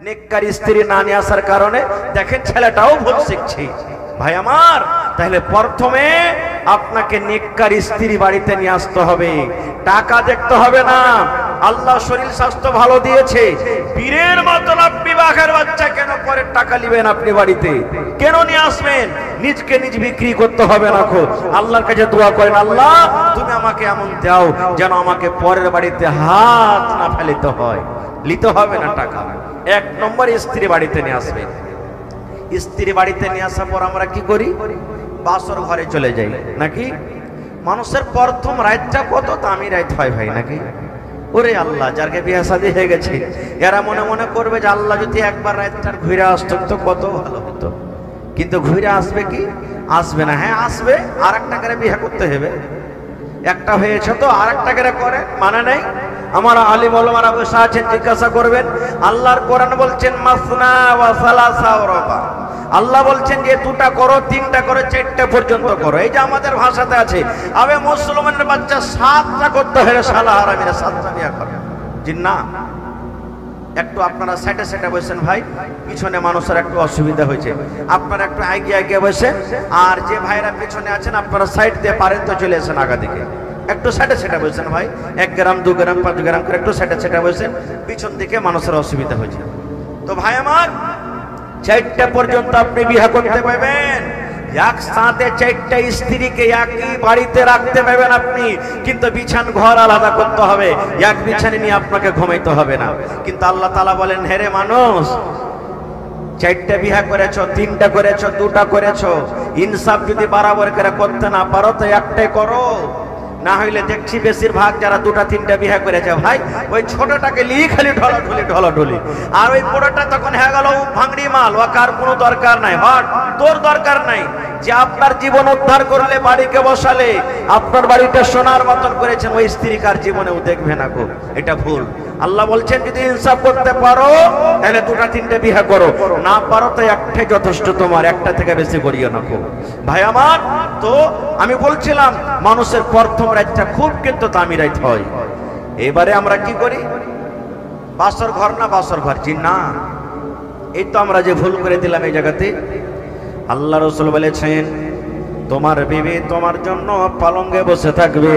নেককার স্ত্রী না নিয়ে আসার কারণে দেখেন ছেলেটাও ভুল শিখছে। ভাই আমার, তাহলে প্রথমে আপনাকে নেককার স্ত্রী বাড়িতে নিয়ে আসতে হবে, টাকা দেখতে হবে না। আল্লাহ শরীর স্বাস্থ্য ভালো দিয়েছে, বীরের মতলব বিবাহের বাচ্চা কেন পরে টাকা নেবেন আপনি বাড়িতে, কেন নিয়ে আসবেন? নিজকে নিজ বিক্রি করতে হবে না। আল্লাহর কাছে দোয়া করেন, আল্লাহ তুমি আমাকে এমন দাও যেন আমাকে পরের বাড়িতে হাত না ফেলিতে হয়, নিতে হবে না টাকা। এক নম্বর স্ত্রী বাড়িতে নিয়ে আসবেন। স্ত্রী বাড়িতে নিয়ে আসার পর আমরা কি করি? বাসর ঘরে চলে যাই নাকি? মানুষের প্রথম রাতটা কত দামি রাত হয় ভাই নাকি? ওরে আল্লাহ, যারকে বিয়ে শাদী হয়ে গেছে এরা মনে মনে করবে যে আল্লাহ যদি একবার রাতটা ঘুরে আসতো তো কত ভালো হতো। কিন্তু ঘুরে আসবে কি? আসবে না। হ্যাঁ আসবে, আর একটা করে বিয়ে করতে হবে। একটা হয়েছে তো আর একটা করে করে মানে নেই। আমার আলিম ওলামারা বসে আছেন, জিজ্ঞাসা করবেন। আল্লাহর কোরআন বলছেন মাসনা ওয়া সালাসা ওয়া রুবা। আল্লাহ বলছেন যে দুটা করো, তিনটা করো, চারটা পর্যন্ত করো। এই যে আমাদের ভাষাতে আছে, আবে মুসলমানের বাচ্চা সাতটা করতে হয়, শালা হারামিরা সাতটা বিয়ে করে। জি না, একটু আপনারা সাইডে সাইডে বসেন ভাই, পিছনে মানুষের একটু অসুবিধা হয়েছে, আপনারা একটু এগিয়ে এগিয়ে বসেন। আর যে ভাইরা পিছনে আছেন আপনারা সাইড দিয়ে পারেন তো চলে আসেন আগা দিকে, একটু সাইডে সাইডে বসেন ভাই, 1 গ্রাম 2 গ্রাম 5 গ্রাম করে একটু সাইডে সাইডে বসেন, পিছন দিকে মানুষের অসুবিধা হয়েছে। তো ভাই আমার, 4টা পর্যন্ত আপনি বিয়ে করতে পারবেন। একসাথে 4টা স্ত্রীকে একই বাড়িতে রাখতে পারবেন আপনি, কিন্তু বিছান ঘর আলাদা করতে হবে, এক বিছানে নিয়ে আপনাকে ঘুমাইতে হবে না। কিন্তু আল্লাহ তাআলা বলেন, হেরে মানুষ, 4টা বিয়ে করেছো, 3টা করেছো, 2টা করেছো, ইনসাফ যদি বরাবর করে করতে না পারো তো একটাই করো। না হইলে দেখছি বেশিরভাগ যারা 2টা 3টা বিয়ে করেছে ভাই, ওই ছোটটাকে লিয়ে খালি ঢলাঢলি, আর ওই বড়টা তখন হয়ে গেল ভাঙড়ি মাল, ও কার কোনো দরকার নাই। হট, তোর দরকার নাই। যে আপনার জীবন উদ্ধার করলে, বাড়িকে বসালে, আপনার বাড়িটা সোনার মতন করেছেন, ওই স্ত্রী কার জীবনেও দেখবে না গো, এটা ভুল। আল্লাহ বলছেন যদি ইনসাফ করতে পারো তাহলে 2টা 3টা বিয়ে করো, না পারো তো একটাই যথেষ্ট তোমার, একটা থেকে বেশি করিও না গো। ভাই আমার, তো আমি বলছিলাম মানুষের প্রথম রাতটা খুব কিন্তু দামি রাত হয়। এবারে আমরা কি করি? বাসর ঘর না বাসর ঘর, জি না, এই তো আমরা যে ভুল করে দিলাম এই জায়গাতে। আল্লাহ রাসূল বলেছেন, তোমার বিবি তোমার জন্য পালঙ্গে বসে থাকবে,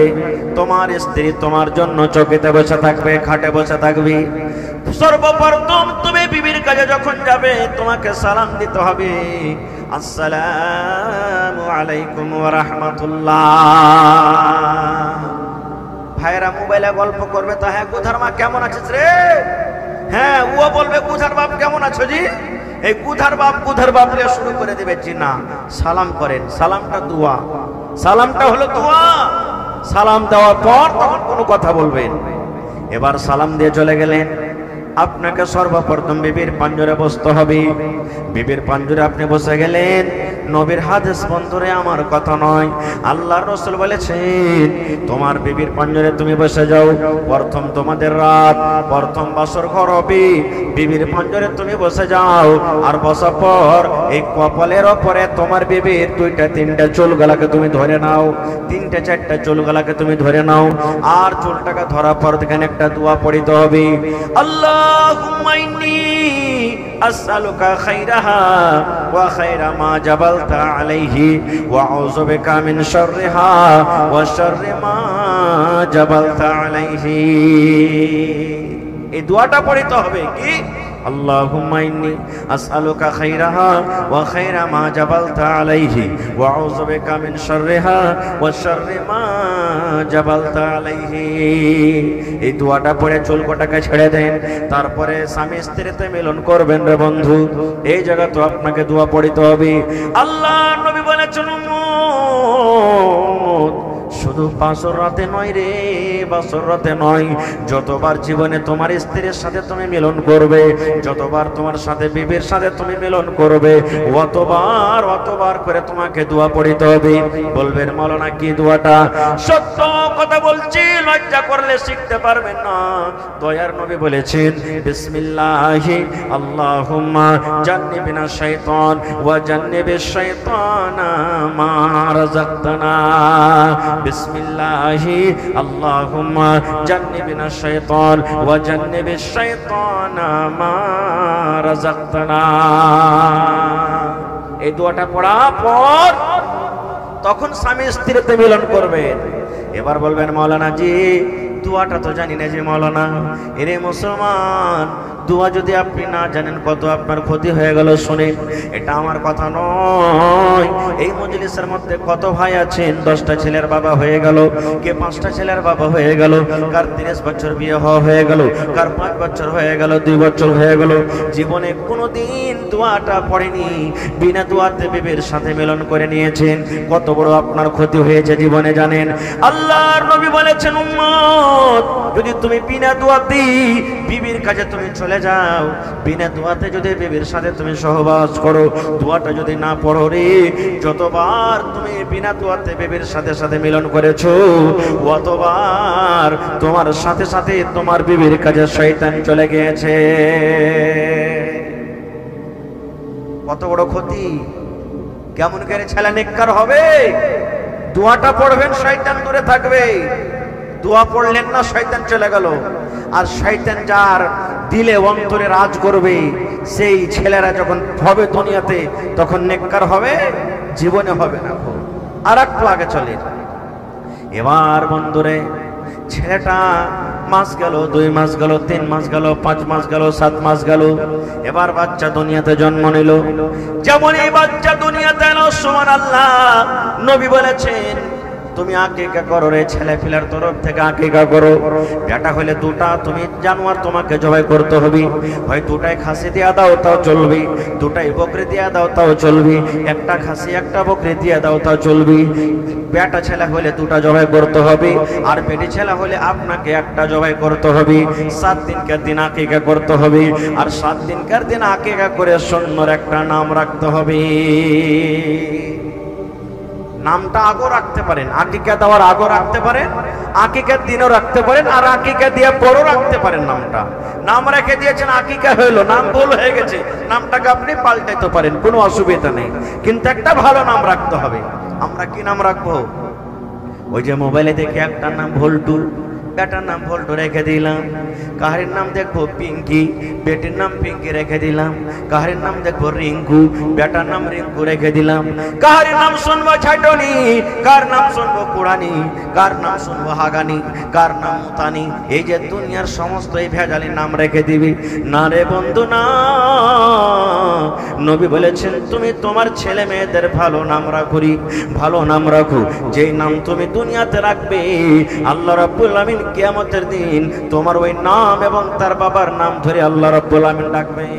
তোমার স্ত্রী তোমার জন্য চৌকিতে বসে থাকবে, খাটে বসে থাকবে। সর্বপ্রথম তুমি বিবির কাছে যখন যাবে তোমাকে সালাম দিতে হবে, আসসালামু আলাইকুম ওয়া রাহমাতুল্লাহ। ভাইরা মোবাইলে গল্প করবে তো, হ্যাঁ গুধার মা কেমন আছিস রে? হ্যাঁ, ও বলবে গুধার বাপ কেমন আছো জি? এই গুধার বাপ বলে শুরু করে দেবে। জি না, সালাম করেন, সালামটা দোয়া, সালামটা হলো দোয়া। সালাম দেওয়ার পর তখন কোনো কথা বলবেন। এবার সালাম দিয়ে চলে গেলেন, আপনাকে সর্বপ্রথম বিবির পাঞ্জরে বসতে হবে। বিবির পাঞ্জরে আপনি বসে গেলেন, নবীর হাদিস বন্ধুরে আমার কথা নয়, আল্লাহর রাসূল বলেছেন তোমার বিবির পাঞ্জরে তুমি বসে যাও। প্রথম তোমাদের রাত, প্রথম বাসর ঘর হবে, বিবির পাঞ্জরে তুমি বসে যাও। আর বসার পর এই কপালের ওপরে তোমার বিবির 2টা 3টা চুলগুলাকে তুমি ধরে নাও, 3টা 4টা চুলগুলাকে তুমি ধরে নাও। আর চুলটাকে ধরার পর এখানে একটা দোয়া পড়িতে হবে, আল্লাহুম্মা ইন্নী আসআলুকা খাইরাহা ওয়া খাইরা মা জাবালতা আলাইহি ওয়া আউযু বিকা মিন শাররিহা ওয়া শাররি মা জাবালতা আলাইহি। এই দোয়াটা পড়িতে হবে কি? আল্লাহুম্মা ইন্নী আসআলুকা খাইরাহা ওয়া খাইরা মা জাবালতা আলাইহি ওয়া আউযু বিকা মিন শাররিহা ওয়া শাররি মা জাবালতা আলাইহি। এই দোয়াটা পড়ে চুলকোটাকে ছেড়ে দেন, তারপরে স্বামী স্ত্রীতে মিলন করবেন রে বন্ধু। এই জায়গা তো আপনাকে দোয়া পড়িতে হবে। আল্লাহ নবী বলেছেন, শুধু বাসর রাতে নয় রে, বাসর রাতে নয়, যতবার জীবনে তোমার স্ত্রীর সাথে তুমি মিলন করবে, যতবার তোমার সাথে বিবির সাথে তুমি মিলন করবে, অতবার করে তোমাকে দোয়া পড়িতে হবে। বলবেন মাওলানা কি দোয়াটা? সত্য কথা বলছি, লজ্জা করলে শিখতে পারবেন না। দয়ার নবী বলেছেন, বিসমিল্লাহি আল্লাহুম্মা জান্নিবিনা শাইতান ওয়া জান্নিবিশ শাইতানা মা রাযাকতানা। বিসমিল্লাহি আল্লাহুম্মা জান্নিবিনা শাইতান ওয়া জান্নিবিশ শাইতানা মা রাযাকতানা। এই দোয়াটা পড়ার পর তখন স্বামী স্ত্রীতে মিলন করবেন। এবার বলবেন মাওলানা জি দোয়াটা তো জানি না যে মাওলানা। এরে মুসলমান, দোয়া যদি আপনি না জানেন কত আপনার ক্ষতি হয়ে গেল। শুনেন, এটা আমার কথা নয়। এই মজলিসের মধ্যে কত ভাই আছেন 10টা ছেলের বাবা হয়ে গেল, কে 5টা ছেলের বাবা হয়ে গেল, কার 30 বছর বিয়ে হয়ে গেল, কার 5 বছর হয়ে গেল, 2 বছর হয়ে গেল, জীবনে কোনোদিন দোয়াটা পড়েনি, বিনা দোয়াতে বিবির সাথে মিলন করে নিয়েছেন। কত বড় আপনার ক্ষতি হয়েছে জীবনে জানেন? আল্লাহর নবী বলেছেন উম্মত, যদি তুমি বিনা দোয়াতে বিবির কাছে তুমি চলে যাও, বিনা দোয়াতে যদি বিবির সাথে তুমি সহবাস করো, দোয়াটা যদি না পড়ো রে, যতবার তুমি বিনা দোয়াতে বিবির সাথে সাথে মিলন করেছো, অতবার তোমার সাথে সাথে তোমার বিবির কাছে শয়তান চলে গিয়েছে। কত বড় ক্ষতি! কেমন করে ছেলে নেককার হবে? দোয়াটা পড়বেন, শয়তান দূরে থাকবে। দোয়া পড়লেন না, শয়তান চলে গেল। আর শয়তান যার দিলে অন্তরে রাজ করবে, সেই ছেলেরা যখন হবে দুনিয়াতে তখন নেককার হবে, জীবনে হবে না। আর একটু আগে চলে। এবার বন্ধুরে, ছেলেটা মাস গেল, 2 মাস গেল, 3 মাস গেল, 5 মাস গেল, 7 মাস গেল, এবার বাচ্চা দুনিয়াতে জন্ম নিল। যেমন এই বাচ্চা দুনিয়াতে এলো, সুবহানাল্লাহ, নবী বলেছেন তুমি আকিকা করো রে, ছেলে পিলার তরফ থেকে আকিকা করো। বেটা হলে 2টা তুমি জানোয়ার তোমাকে জবাই করতে হবে, হয় 2টাই খাসি দিয়া দাও তাও চলবে, 2টাই বকরি দিয়া দাও তাও চলবে, একটা খাসি একটা বকরি দিয়া দাও তাও চলবে। বেটা ছেলে হলে 2টা জবাই করতে হবে, আর বেটি ছেলে হলে আপনাকে একটা জবাই করতে হবে। 7 দিনকার দিন আকিকা করতে হবে, আর 7 দিনকার দিন আকিকা করে সুন্দর একটা নাম রাখতে হবে। নামটা আগও রাখতে পারেন, আকিকা দেওয়ার আগও রাখতে পারেন, আকিকার দিনও রাখতে পারেন, আর আকিকা দিয়ে পরও রাখতে পারেন। নামটা নাম রেখে দিয়েছেন, আকিকা হইলো, নাম ভুল হয়ে গেছে, নামটাকে আপনি পাল্টাইতে পারেন, কোনো অসুবিধা নেই, কিন্তু একটা ভালো নাম রাখতে হবে। আমরা কি নাম রাখবো? ওই যে মোবাইলে দেখে একটা নাম ভল্টু, বেটার নাম ভল্টু রেখে দিলাম। কাহারির নাম দেখবো পিঙ্কি, বেটির নাম পিঙ্কি রেখে দিলাম। কাহারির নাম দেখবো রিঙ্কু, বেটার নাম রিঙ্কু রেখে দিলাম। কাহারির নাম শুনবো ছাইটনি, কার নাম শুনবো কুড়ানি, কার নাম শুনবো হাগানি, কার নাম মুতানি। এই যে দুনিয়ার সমস্ত এই ভেজালি নাম রেখে দিবি না রে বন্ধু, না। নবী বলেছেন তুমি তোমার ছেলে মেয়েদের ভালো নাম রাখুরি, ভালো নাম রাখো। যেই নাম তুমি দুনিয়াতে রাখবে, আল্লাহ রাব্বুল আমিন কিয়ামতের দিন তোমার ওই নাম এবং তার বাবার নাম ধরে আল্লাহ রাব্বুল আমিন ডাকবে।